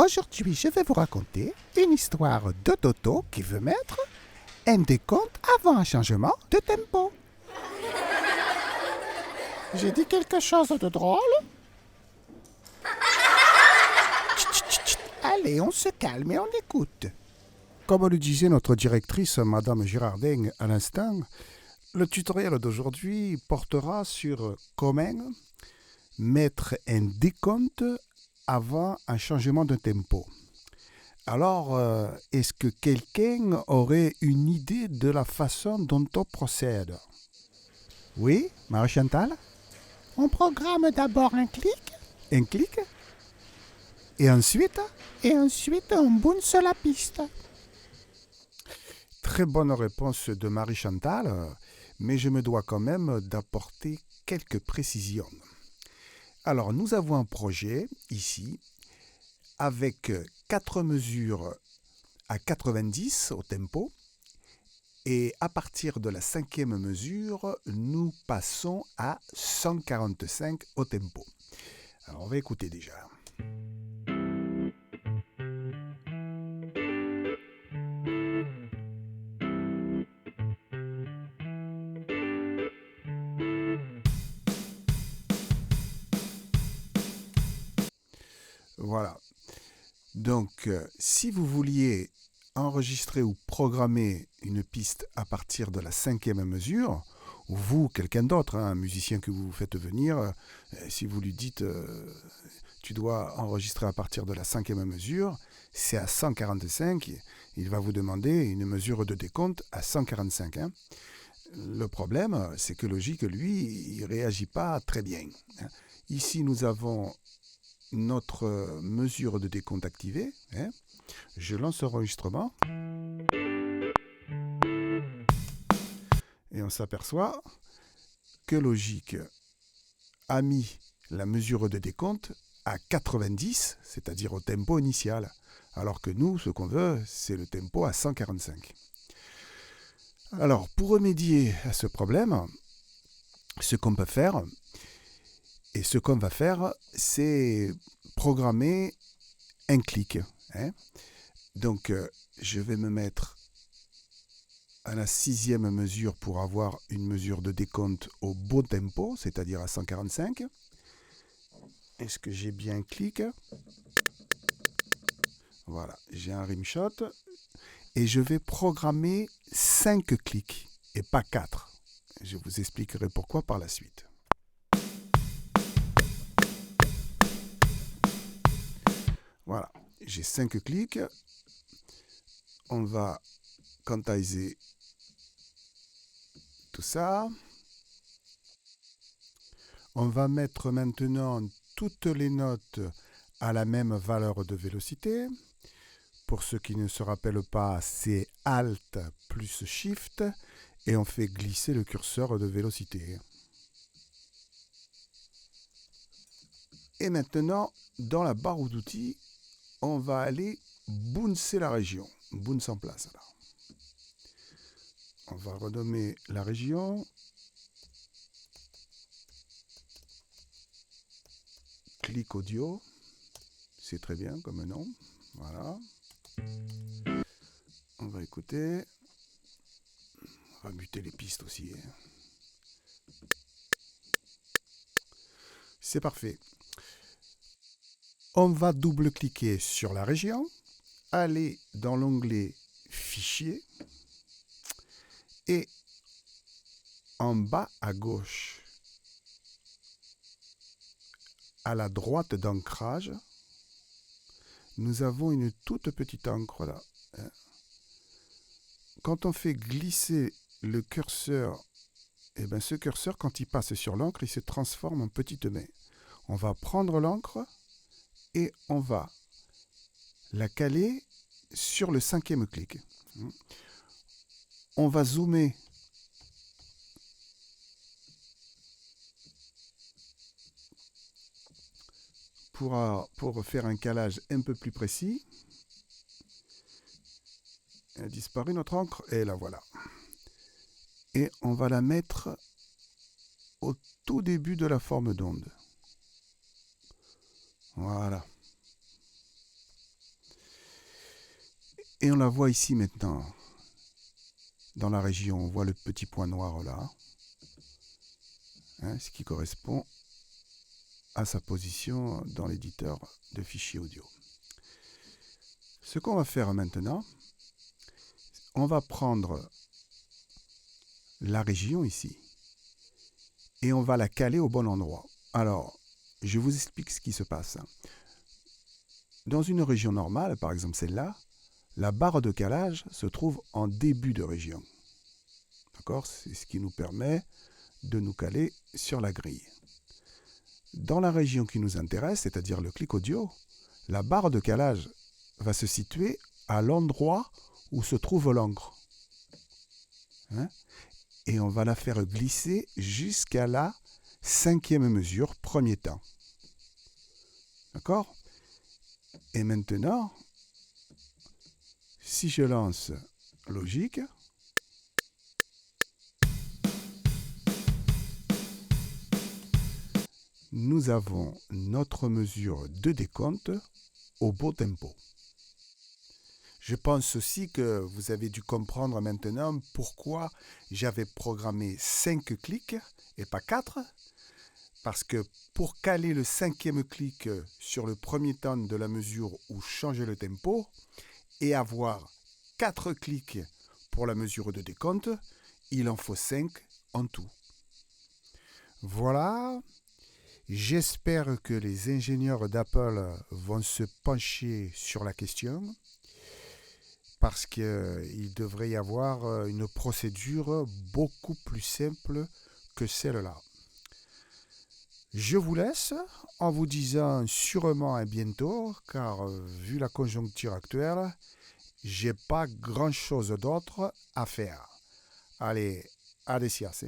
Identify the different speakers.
Speaker 1: Aujourd'hui, je vais vous raconter une histoire de Toto qui veut mettre un décompte avant un changement de tempo. J'ai dit quelque chose de drôle? Chut. Allez, on se calme et on écoute. Comme le disait notre directrice, Madame Girardin, à l'instant, le tutoriel d'aujourd'hui portera sur comment mettre un décompte avant un changement de tempo. Alors, est-ce que quelqu'un aurait une idée de la façon dont on procède? Oui, Marie-Chantal? On programme d'abord un clic. Un clic? Et ensuite? Et ensuite, on bounce la piste. Très bonne réponse de Marie-Chantal, mais je me dois quand même d'apporter quelques précisions. Alors, nous avons un projet ici avec 4 mesures à 90 au tempo et à partir de la 5e mesure, nous passons à 145 au tempo. Alors, on va écouter déjà. Voilà. Donc, si vous vouliez enregistrer ou programmer une piste à partir de la 5e mesure, ou vous, quelqu'un d'autre, un musicien que vous faites venir, si vous lui dites tu dois enregistrer à partir de la 5e mesure, c'est à 145, il va vous demander une mesure de décompte à 145. Hein. Le problème, c'est que Logic, lui, il ne réagit pas très bien. Hein. Ici, nous avons notre mesure de décompte activée. Hein. Je lance l'enregistrement. Et on s'aperçoit que Logic a mis la mesure de décompte à 90, c'est-à-dire au tempo initial. Alors que nous, ce qu'on veut, c'est le tempo à 145. Alors, pour remédier à ce problème, ce qu'on peut faire, et ce qu'on va faire, c'est programmer un clic. Hein. Donc, je vais me mettre à la 6e mesure pour avoir une mesure de décompte au bon tempo, c'est-à-dire à 145. Est-ce que j'ai bien un clic? Voilà, j'ai un rimshot. Et je vais programmer 5 clics et pas 4. Je vous expliquerai pourquoi par la suite. Voilà, j'ai 5 clics. On va quantiser tout ça. On va mettre maintenant toutes les notes à la même valeur de vélocité. Pour ceux qui ne se rappellent pas, c'est Alt plus Shift et on fait glisser le curseur de vélocité. Et maintenant, dans la barre d'outils, on va aller bouncer la région. Bounce en place là. On va renommer la région. Clic audio. C'est très bien comme nom. Voilà. On va écouter. On va muter les pistes aussi. C'est parfait. On va double-cliquer sur la région, aller dans l'onglet Fichier et en bas à gauche, à la droite d'ancrage, nous avons une toute petite encre là. Quand on fait glisser le curseur, et bien ce curseur, quand il passe sur l'encre, il se transforme en petite main. On va prendre l'encre et on va la caler sur le 5e clic. On va zoomer pour faire un calage un peu plus précis. Elle a disparu notre encre et la voilà. Et on va la mettre au tout début de la forme d'onde. Voilà. Et on la voit ici maintenant. Dans la région, on voit le petit point noir là. Ce qui correspond à sa position dans l'éditeur de fichiers audio. Ce qu'on va faire maintenant, on va prendre la région ici et on va la caler au bon endroit. Alors, je vous explique ce qui se passe. Dans une région normale, par exemple celle-là, la barre de calage se trouve en début de région. D'accord ? C'est ce qui nous permet de nous caler sur la grille. Dans la région qui nous intéresse, c'est-à-dire le clic audio, la barre de calage va se situer à l'endroit où se trouve l'encre. Et on va la faire glisser jusqu'à la 5e mesure, premier temps. D'accord ? Et maintenant, si je lance logique, nous avons notre mesure de décompte au beau tempo. Je pense aussi que vous avez dû comprendre maintenant pourquoi j'avais programmé 5 clics et pas 4. Parce que pour caler le 5e clic sur le premier temps de la mesure ou changer le tempo et avoir 4 clics pour la mesure de décompte, il en faut 5 en tout. Voilà. J'espère que les ingénieurs d'Apple vont se pencher sur la question parce qu'il devrait y avoir une procédure beaucoup plus simple que celle-là. Je vous laisse en vous disant sûrement à bientôt car vu la conjoncture actuelle, j'ai pas grand-chose d'autre à faire. Allez, à des siasses.